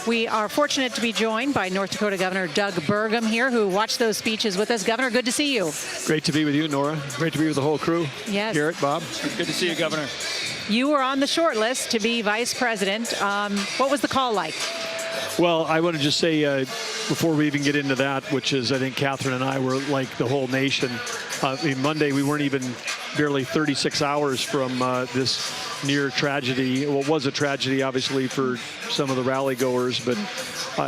We are fortunate to be joined by North Dakota Governor Doug Burgum here, who watched those speeches with us. Governor, good to see you. Great to be with you, Nora. Great to be with the whole crew. Yes. Garrett, Bob. Good to see you, Governor. You were on the short list to be vice president. What was the call like? Well, I want to just say, before we even get into that, which is, I think Catherine and I were like the whole nation. Monday, we weren't even barely 36 hours from this near tragedy. Well, it was a tragedy, obviously, for some of the rally goers, but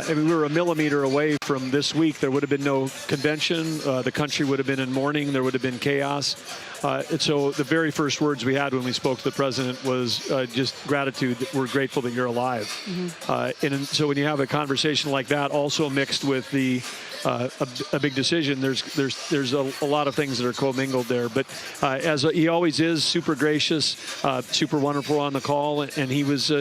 we were a millimeter away from this week. There would have been no convention. The country would have been in mourning. There would have been chaos. And so the very first words we had when we spoke to the president was just gratitude. We're grateful that you're alive. Mm-hmm. And so when you have a conversation like that, also mixed with the a big decision, there's a lot of things that are commingled there. But as he always is, super gracious, super wonderful on the call, and he was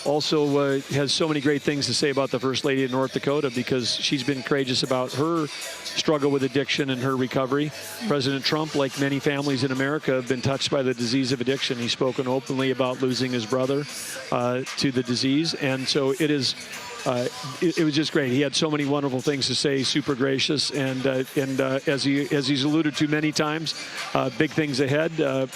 also has so many great things to say about the First Lady of North Dakota, because she's been courageous about her struggle with addiction and her recovery. President Trump, like many families in America, have been touched by the disease of addiction. He's spoken openly about losing his brother to the disease, and so it is. It was just great. He had so many wonderful things to say, super gracious, and as he's alluded to many times, big things ahead.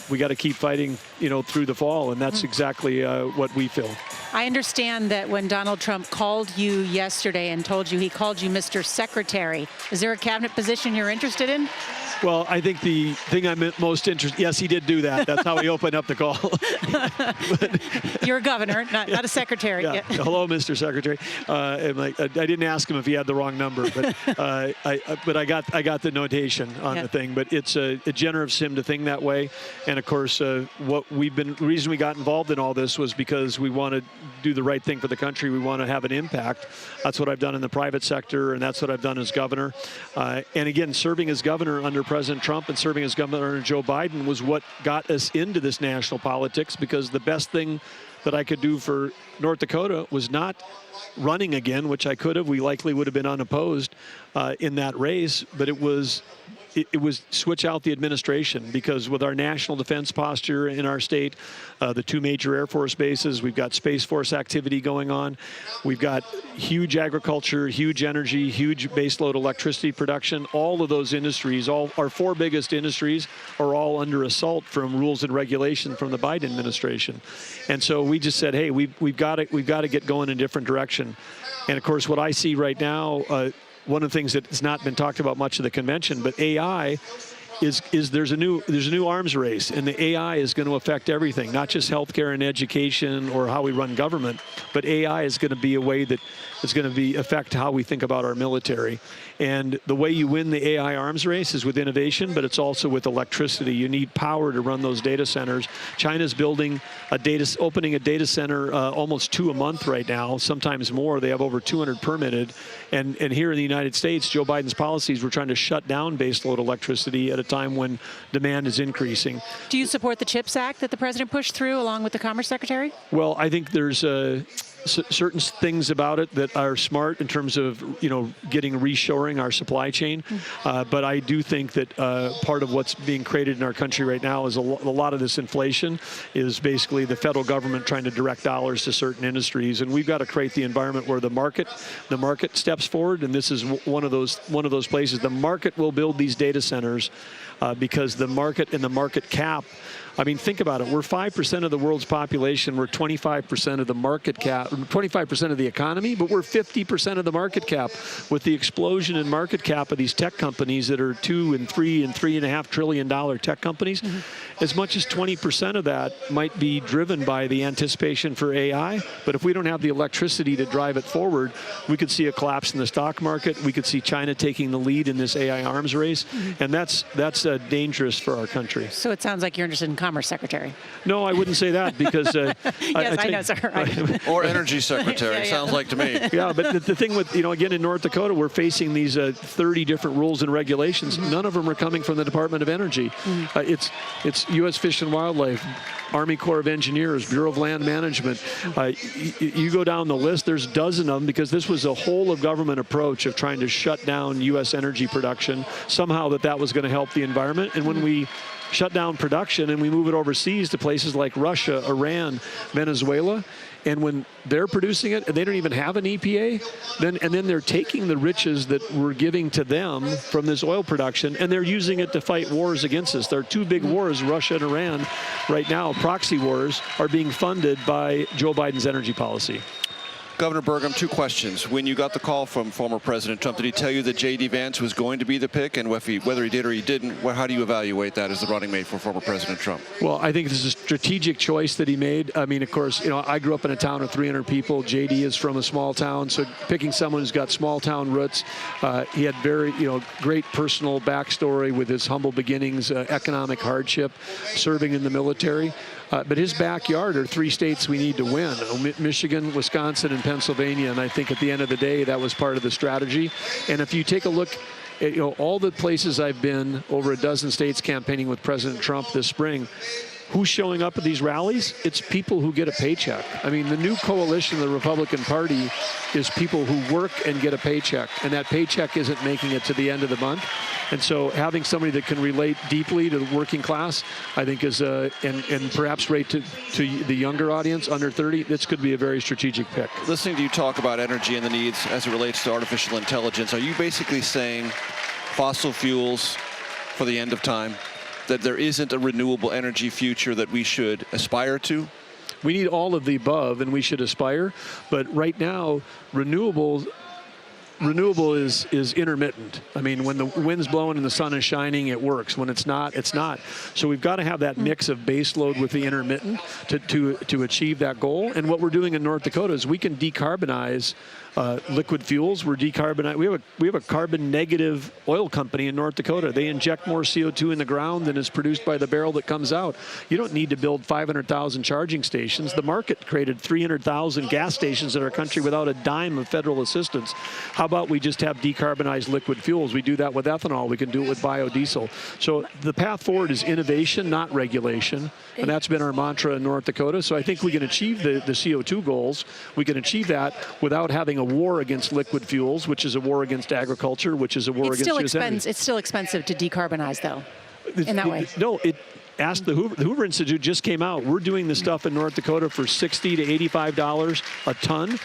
We got to keep fighting, through the fall, and that's exactly what we feel. I understand that when Donald Trump called you yesterday and told you he called you Mr. Secretary, is there a cabinet position you're interested in? Well, I think the thing I'm most interested, yes, he did do that. That's how he opened up the call. You're a governor, not a secretary. Yeah. Hello, Mr. Secretary. I didn't ask him if he had the wrong number, but I got the notation on the thing. But it's generous of him to think that way. And of course, the reason we got involved in all this was because we want to do the right thing for the country. We want to have an impact. That's what I've done in the private sector, and that's what I've done as governor. And again, serving as governor under President Trump and serving as governor under Joe Biden was what got us into this national politics, because the best thing that I could do for North Dakota was not running again, which I could have. We likely would have been unopposed in that race, but it was switch out the administration, because with our national defense posture in our state, the two major Air Force bases, we've got Space Force activity going on, we've got huge agriculture, huge energy, huge baseload electricity production. All of those industries, all our four biggest industries, are all under assault from rules and regulation from the Biden administration. And so we just said, hey, we've got to get going in a different direction. And of course, what I see right now, one of the things that has not been talked about much at the convention, but AI is there's a new arms race, and the AI is going to affect everything, not just healthcare and education or how we run government, but AI is going to be a way that is going to affect how we think about our military. And the way you win the AI arms race is with innovation, but it's also with electricity. You need power to run those data centers. China's opening a data center almost 2 a month right now, sometimes more. They have over 200 permitted. And here in the United States, Joe Biden's policies were trying to shut down baseload electricity at a time when demand is increasing. Do you support the CHIPS Act that the president pushed through along with the Commerce Secretary? Well, I think there's certain things about it that are smart in terms of, getting reshoring our supply chain. But I do think that part of what's being created in our country right now is a lot of this inflation is basically the federal government trying to direct dollars to certain industries. And we've got to create the environment where the market steps forward. And this is one of those places. The market will build these data centers because the market and the market cap. I mean, think about it. We're 5% of the world's population. We're 25% of the market cap, 25% of the economy, but we're 50% of the market cap. With the explosion in market cap of these tech companies that are $2 and $3 and $3.5 trillion tech companies, as much as 20% of that might be driven by the anticipation for AI. But if we don't have the electricity to drive it forward, we could see a collapse in the stock market. We could see China taking the lead in this AI arms race, and that's dangerous for our country. So it sounds like you're interested in Commerce Secretary. No, I wouldn't say that, because yes, I know, sir. Right. Or Energy Secretary, sounds like to me. Yeah, but the thing with, again, in North Dakota, we're facing these 30 different rules and regulations. None of them are coming from the Department of Energy. It's U.S. Fish and Wildlife, Army Corps of Engineers, Bureau of Land Management. You go down the list, there's a dozen of them, because this was a whole of government approach of trying to shut down U.S. energy production, somehow that was going to help the environment. And when we shut down production and we move it overseas to places like Russia, Iran, Venezuela, And when they're producing it and they don't even have an EPA, then they're taking the riches that we're giving to them from this oil production, and they're using it to fight wars against us. There are two big wars, Russia and Iran, right now. Proxy wars are being funded by Joe Biden's energy policy. Governor Burgum, two questions. When you got the call from former President Trump, did he tell you that J.D. Vance was going to be the pick? And whether he did or he didn't, how do you evaluate that as the running mate for former President Trump? Well, I think this is a strategic choice that he made. I mean, of course, I grew up in a town of 300 people. J.D. is from a small town, so picking someone who's got small town roots, he had very, great personal backstory with his humble beginnings, economic hardship, serving in the military. But his backyard are three states we need to win: Michigan, Wisconsin, and Pennsylvania. And I think at the end of the day, that was part of the strategy. And if you take a look at all the places I've been, over a dozen states campaigning with President Trump this spring, who's showing up at these rallies? It's people who get a paycheck. I mean, the new coalition of the Republican Party is people who work and get a paycheck, and that paycheck isn't making it to the end of the month. And so having somebody that can relate deeply to the working class, I think is, and perhaps rate to the younger audience, under 30, this could be a very strategic pick. Listening to you talk about energy and the needs as it relates to artificial intelligence, are you basically saying fossil fuels for the end of time? That there isn't a renewable energy future that we should aspire to? We need all of the above, and we should aspire. But right now, renewable is intermittent. I mean, when the wind's blowing and the sun is shining, it works. When it's not, it's not. So we've got to have that mix of base load with the intermittent to achieve that goal. And what we're doing in North Dakota is we can decarbonize liquid fuels. We have a carbon negative oil company in North Dakota. They inject more CO2 in the ground than is produced by the barrel that comes out. You don't need to build 500,000 charging stations. The market created 300,000 gas stations in our country without a dime of federal assistance. How about we just have decarbonized liquid fuels? We do that with ethanol. We can do it with biodiesel. So the path forward is innovation, not regulation. And that's been our mantra in North Dakota. So I think we can achieve the CO2 goals. We can achieve that without having a war against liquid fuels, which is a war against agriculture, which is a war against energy. It's still expensive to decarbonize, though, in that way. No, ask the Hoover Institute just came out. We're doing this stuff in North Dakota for $60 to $85 a ton.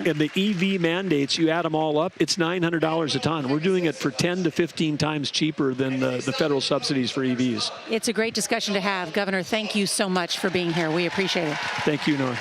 And the EV mandates, you add them all up, it's $900 a ton. We're doing it for 10 to 15 times cheaper than the federal subsidies for EVs. It's a great discussion to have. Governor, thank you so much for being here. We appreciate it. Thank you, Norah.